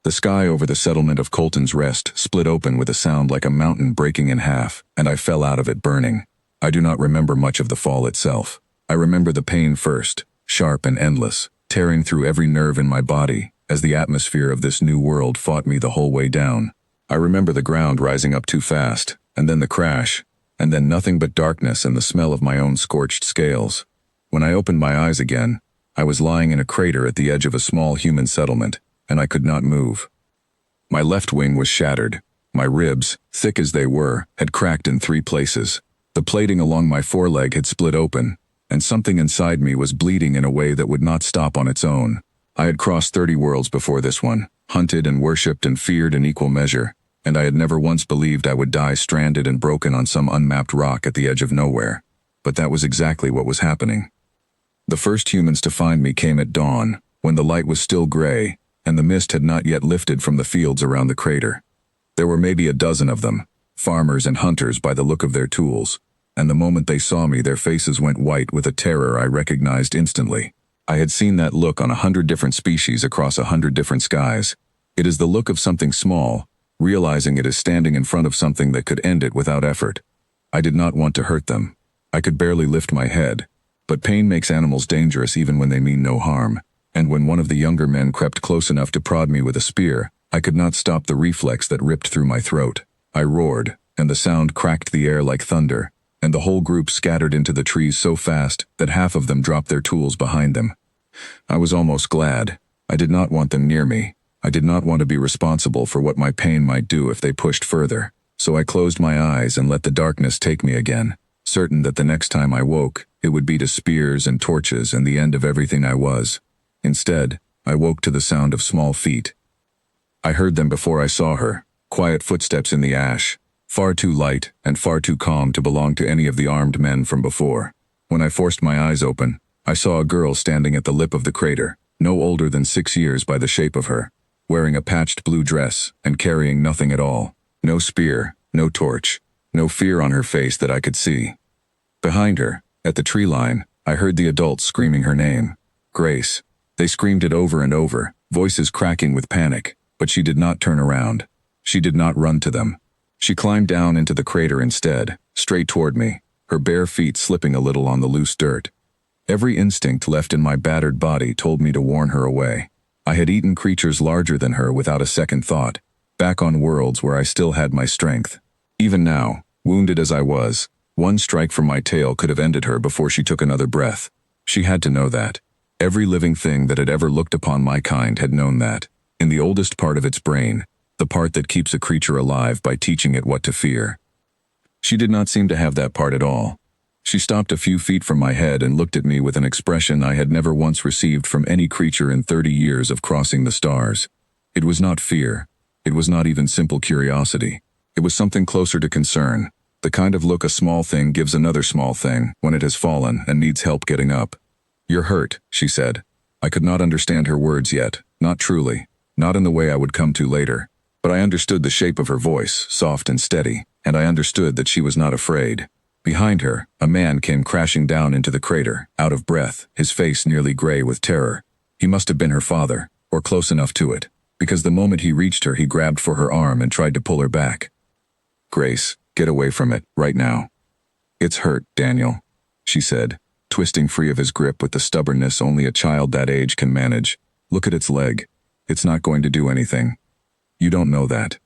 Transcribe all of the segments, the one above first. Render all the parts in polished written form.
The sky over the settlement of Colton's Rest split open with a sound like a mountain breaking in half, and I fell out of it burning. I do not remember much of the fall itself. I remember the pain first, sharp and endless, tearing through every nerve in my body, as the atmosphere of this new world fought me the whole way down. I remember the ground rising up too fast, and then the crash, and then nothing but darkness and the smell of my own scorched scales. When I opened my eyes again, I was lying in a crater at the edge of a small human settlement, and I could not move. My left wing was shattered. My ribs, thick as they were, had cracked in 3 places. The plating along my foreleg had split open, and something inside me was bleeding in a way that would not stop on its own. I had crossed 30 worlds before this one, hunted and worshipped and feared in equal measure, and I had never once believed I would die stranded and broken on some unmapped rock at the edge of nowhere. But that was exactly what was happening. The first humans to find me came at dawn, when the light was still gray, and the mist had not yet lifted from the fields around the crater. There were maybe a dozen of them, farmers and hunters by the look of their tools, and the moment they saw me their faces went white with a terror I recognized instantly. I had seen that look on 100 different species across 100 different skies. It is the look of something small, realizing it is standing in front of something that could end it without effort. I did not want to hurt them. I could barely lift my head. But pain makes animals dangerous even when they mean no harm, and when one of the younger men crept close enough to prod me with a spear, I could not stop the reflex that ripped through my throat. I roared, and the sound cracked the air like thunder, and the whole group scattered into the trees so fast that half of them dropped their tools behind them. I was almost glad. I did not want them near me. I did not want to be responsible for what my pain might do if they pushed further, so I closed my eyes and let the darkness take me again, certain that the next time I woke, it would be to spears and torches and the end of everything I was. Instead, I woke to the sound of small feet. I heard them before I saw her, quiet footsteps in the ash, far too light and far too calm to belong to any of the armed men from before. When I forced my eyes open, I saw a girl standing at the lip of the crater, no older than 6 years by the shape of her, wearing a patched blue dress and carrying nothing at all. No spear, no torch, no fear on her face that I could see. Behind her, at the tree line, I heard the adults screaming her name, Grace. They screamed it over and over, voices cracking with panic, but she did not turn around. She did not run to them. She climbed down into the crater instead, straight toward me, her bare feet slipping a little on the loose dirt. Every instinct left in my battered body told me to warn her away. I had eaten creatures larger than her without a second thought, back on worlds where I still had my strength. Even now, wounded as I was, one strike from my tail could have ended her before she took another breath. She had to know that. Every living thing that had ever looked upon my kind had known that, in the oldest part of its brain, the part that keeps a creature alive by teaching it what to fear. She did not seem to have that part at all. She stopped a few feet from my head and looked at me with an expression I had never once received from any creature in 30 years of crossing the stars. It was not fear. It was not even simple curiosity. It was something closer to concern, the kind of look a small thing gives another small thing when it has fallen and needs help getting up. "You're hurt," she said. I could not understand her words yet, not truly, not in the way I would come to later. But I understood the shape of her voice, soft and steady, and I understood that she was not afraid. Behind her, a man came crashing down into the crater, out of breath, his face nearly gray with terror. He must have been her father, or close enough to it, because the moment he reached her he grabbed for her arm and tried to pull her back. "Grace, get away from it, right now." "It's hurt, Daniel," she said, twisting free of his grip with the stubbornness only a child that age can manage. "Look at its leg. It's not going to do anything." "You don't know that."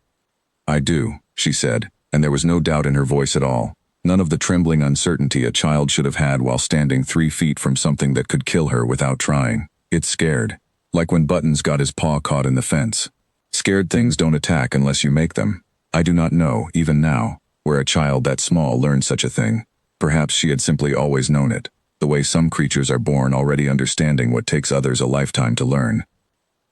"I do," she said, and there was no doubt in her voice at all. None of the trembling uncertainty a child should have had while standing 3 feet from something that could kill her without trying. It's scared. Like when Buttons got his paw caught in the fence. Scared things don't attack unless you make them. I do not know, even now, where a child that small learned such a thing. Perhaps she had simply always known it, the way some creatures are born already understanding what takes others a lifetime to learn.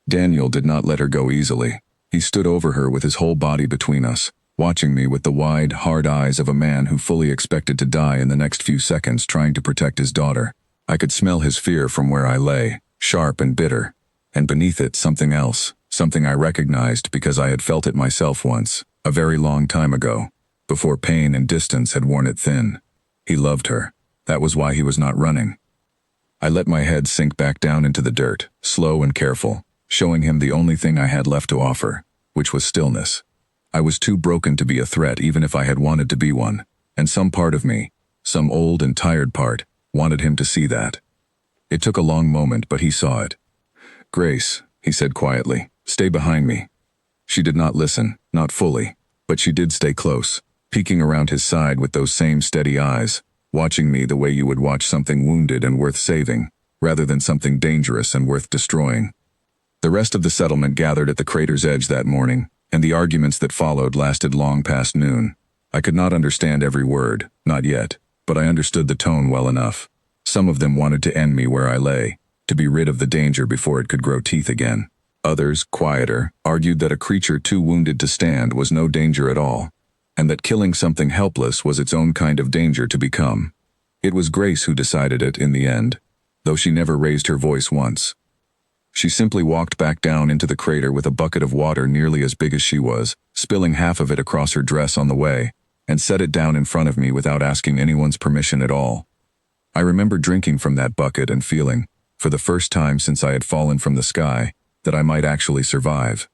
Daniel did not let her go easily. He stood over her with his whole body between us, watching me with the wide, hard eyes of a man who fully expected to die in the next few seconds trying to protect his daughter. I could smell his fear from where I lay, sharp and bitter, and beneath it something else, something I recognized because I had felt it myself once, a very long time ago, before pain and distance had worn it thin. He loved her. That was why he was not running. I let my head sink back down into the dirt, slow and careful, showing him the only thing I had left to offer, which was stillness. I was too broken to be a threat even if I had wanted to be one, and some part of me, some old and tired part, wanted him to see that. It took a long moment, but he saw it. "Grace," he said quietly, "stay behind me." She did not listen, not fully, but she did stay close, peeking around his side with those same steady eyes, watching me the way you would watch something wounded and worth saving, rather than something dangerous and worth destroying. The rest of the settlement gathered at the crater's edge that morning, and the arguments that followed lasted long past noon. I could not understand every word, not yet, but I understood the tone well enough. Some of them wanted to end me where I lay, to be rid of the danger before it could grow teeth again. Others, quieter, argued that a creature too wounded to stand was no danger at all, and that killing something helpless was its own kind of danger to become. It was Grace who decided it in the end, though she never raised her voice once. She simply walked back down into the crater with a bucket of water nearly as big as she was, spilling half of it across her dress on the way, and set it down in front of me without asking anyone's permission at all. I remember drinking from that bucket and feeling, for the first time since I had fallen from the sky, that I might actually survive.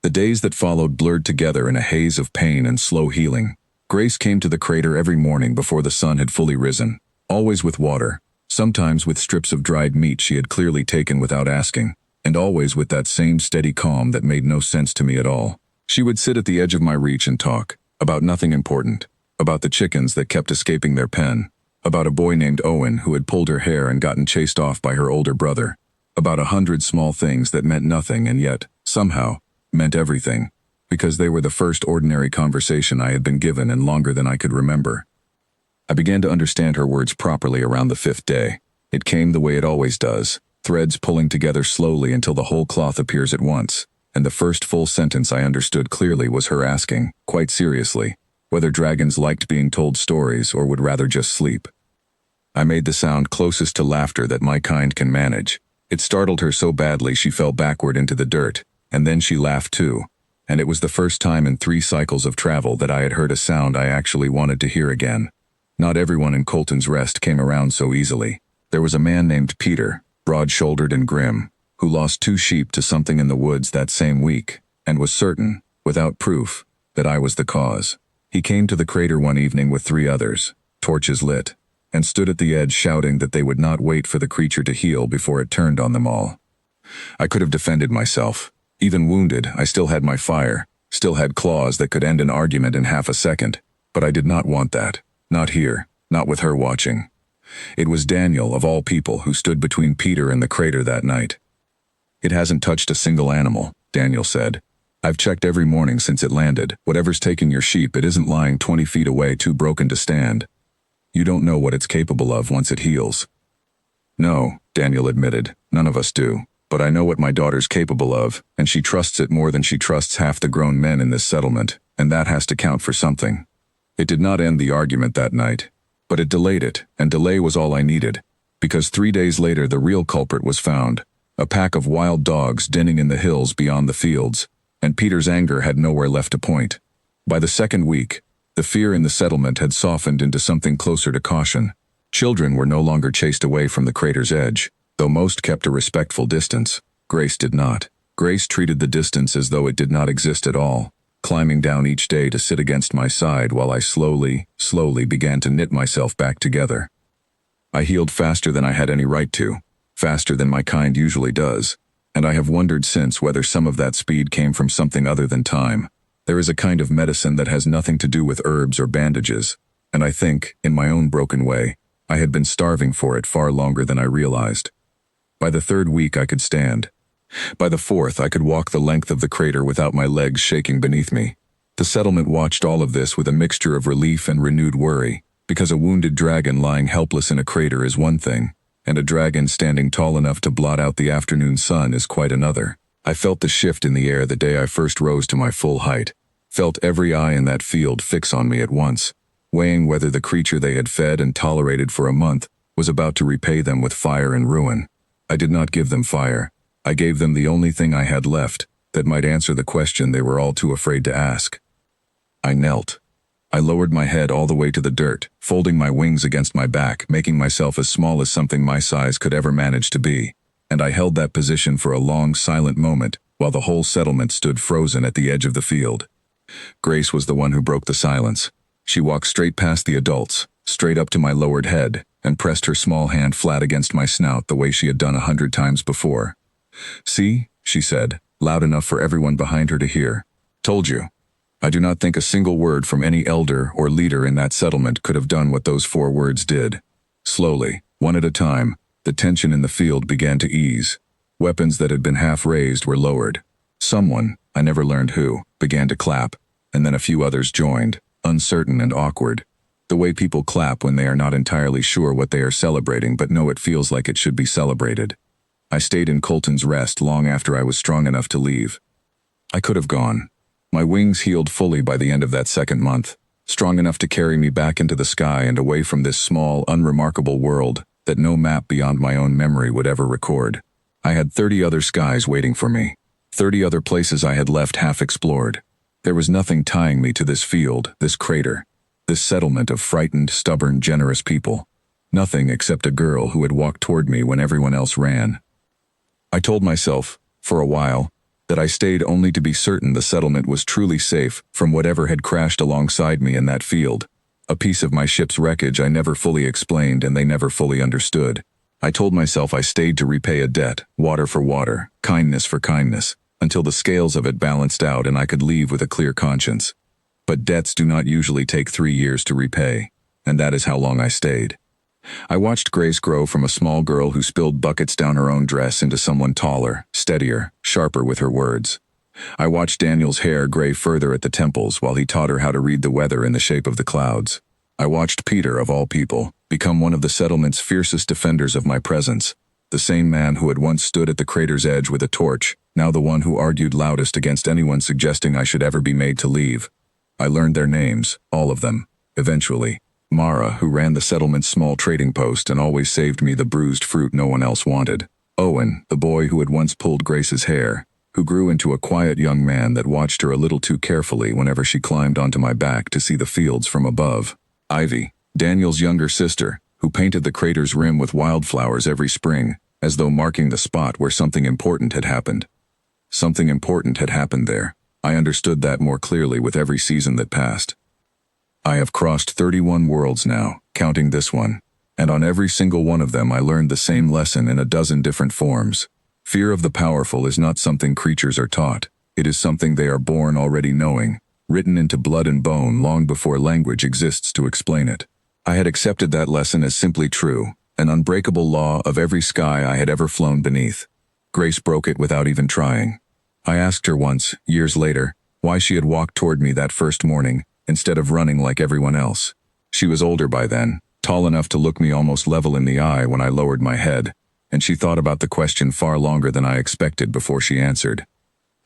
The days that followed blurred together in a haze of pain and slow healing. Grace came to the crater every morning before the sun had fully risen, always with water, sometimes with strips of dried meat she had clearly taken without asking, and always with that same steady calm that made no sense to me at all. She would sit at the edge of my reach and talk, about nothing important, about the chickens that kept escaping their pen, about a boy named Owen who had pulled her hair and gotten chased off by her older brother, about 100 small things that meant nothing and yet, somehow, meant everything, because they were the first ordinary conversation I had been given in longer than I could remember. I began to understand her words properly around the 5th day. It came the way it always does, threads pulling together slowly until the whole cloth appears at once, and the first full sentence I understood clearly was her asking, quite seriously, whether dragons liked being told stories or would rather just sleep. I made the sound closest to laughter that my kind can manage. It startled her so badly she fell backward into the dirt, and then she laughed too, and it was the first time in 3 cycles of travel that I had heard a sound I actually wanted to hear again. Not everyone in Colton's Rest came around so easily. There was a man named Peter, broad-shouldered and grim, who lost 2 sheep to something in the woods that same week, and was certain, without proof, that I was the cause. He came to the crater one evening with 3 others, torches lit, and stood at the edge shouting that they would not wait for the creature to heal before it turned on them all. I could have defended myself. Even wounded, I still had my fire, still had claws that could end an argument in half a second, but I did not want that. Not here, not with her watching. It was Daniel, of all people, who stood between Peter and the crater that night. "It hasn't touched a single animal," Daniel said. "I've checked every morning since it landed. Whatever's taken your sheep, it isn't lying 20 feet away too broken to stand. You don't know what it's capable of once it heals." "No," Daniel admitted, "none of us do. But I know what my daughter's capable of, and she trusts it more than she trusts half the grown men in this settlement, and that has to count for something." It did not end the argument that night, but it delayed it, and delay was all I needed, because 3 days later the real culprit was found, a pack of wild dogs denning in the hills beyond the fields, and Peter's anger had nowhere left to point. By the 2nd week, the fear in the settlement had softened into something closer to caution. Children were no longer chased away from the crater's edge, though most kept a respectful distance. Grace did not. Grace treated the distance as though it did not exist at all, climbing down each day to sit against my side while I slowly began to knit myself back together. I healed faster than I had any right to, faster than my kind usually does, and I have wondered since whether some of that speed came from something other than time. There is a kind of medicine that has nothing to do with herbs or bandages, and I think, in my own broken way, I had been starving for it far longer than I realized. By the 3rd week I could stand. By the 4th, I could walk the length of the crater without my legs shaking beneath me. The settlement watched all of this with a mixture of relief and renewed worry, because a wounded dragon lying helpless in a crater is one thing, and a dragon standing tall enough to blot out the afternoon sun is quite another. I felt the shift in the air the day I first rose to my full height, felt every eye in that field fix on me at once, weighing whether the creature they had fed and tolerated for a month was about to repay them with fire and ruin. I did not give them fire. I gave them the only thing I had left that might answer the question they were all too afraid to ask. I knelt. I lowered my head all the way to the dirt, folding my wings against my back, making myself as small as something my size could ever manage to be. and I held that position for a long, silent moment while the whole settlement stood frozen at the edge of the field. Grace was the one who broke the silence. She walked straight past the adults, straight up to my lowered head, and pressed her small hand flat against my snout the way she had done 100 times before. "See," she said, loud enough for everyone behind her to hear. "Told you." I do not think a single word from any elder or leader in that settlement could have done what those 4 words did. Slowly, one at a time, the tension in the field began to ease. Weapons that had been half raised were lowered. Someone, I never learned who, began to clap, and then a few others joined, uncertain and awkward. The way people clap when they are not entirely sure what they are celebrating but know it feels like it should be celebrated. I stayed in Colton's Rest long after I was strong enough to leave. I could have gone. My wings healed fully by the end of that second month, strong enough to carry me back into the sky and away from this small, unremarkable world that no map beyond my own memory would ever record. I had 30 other skies waiting for me, 30 other places I had left half explored. There was nothing tying me to this field, this crater, this settlement of frightened, stubborn, generous people. Nothing except a girl who had walked toward me when everyone else ran. I told myself, for a while, that I stayed only to be certain the settlement was truly safe from whatever had crashed alongside me in that field. A piece of my ship's wreckage I never fully explained and they never fully understood. I told myself I stayed to repay a debt, water for water, kindness for kindness, until the scales of it balanced out and I could leave with a clear conscience. But debts do not usually take 3 years to repay, and that is how long I stayed. I watched Grace grow from a small girl who spilled buckets down her own dress into someone taller, steadier, sharper with her words. I watched Daniel's hair gray further at the temples while he taught her how to read the weather in the shape of the clouds. I watched Peter, of all people, become one of the settlement's fiercest defenders of my presence. The same man who had once stood at the crater's edge with a torch, now the one who argued loudest against anyone suggesting I should ever be made to leave. I learned their names, all of them, eventually. Mara, who ran the settlement's small trading post and always saved me the bruised fruit no one else wanted. Owen, the boy who had once pulled Grace's hair, who grew into a quiet young man that watched her a little too carefully whenever she climbed onto my back to see the fields from above. Ivy, Daniel's younger sister, who painted the crater's rim with wildflowers every spring, as though marking the spot where something important had happened. Something important had happened there. I understood that more clearly with every season that passed. I have crossed 31 worlds now, counting this one, and on every single one of them I learned the same lesson in a dozen different forms. Fear of the powerful is not something creatures are taught. It is something they are born already knowing, written into blood and bone long before language exists to explain it. I had accepted that lesson as simply true, an unbreakable law of every sky I had ever flown beneath. Grace broke it without even trying. I asked her once, years later, why she had walked toward me that first morning, instead of running like everyone else. She was older by then, tall enough to look me almost level in the eye when I lowered my head, and she thought about the question far longer than I expected before she answered.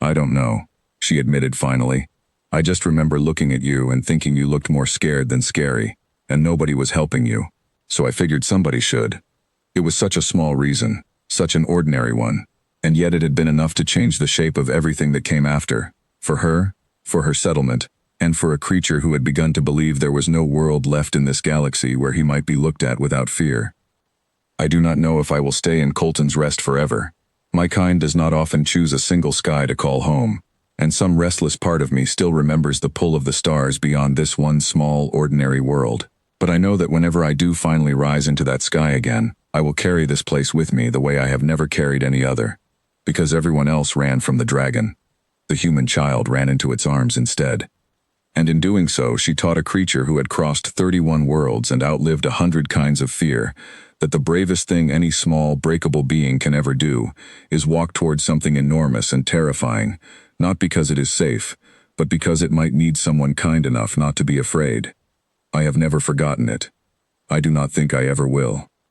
"I don't know," she admitted finally. "I just remember looking at you and thinking you looked more scared than scary, and nobody was helping you, so I figured somebody should." It was such a small reason, such an ordinary one, and yet it had been enough to change the shape of everything that came after, for her settlement, and for a creature who had begun to believe there was no world left in this galaxy where he might be looked at without fear. I do not know if I will stay in Colton's Rest forever. My kind does not often choose a single sky to call home, and some restless part of me still remembers the pull of the stars beyond this one small, ordinary world. But I know that whenever I do finally rise into that sky again, I will carry this place with me the way I have never carried any other. Because everyone else ran from the dragon. The human child ran into its arms instead. And in doing so, she taught a creature who had crossed 31 worlds and outlived 100 kinds of fear, that the bravest thing any small, breakable being can ever do is walk towards something enormous and terrifying, not because it is safe, but because it might need someone kind enough not to be afraid. I have never forgotten it. I do not think I ever will.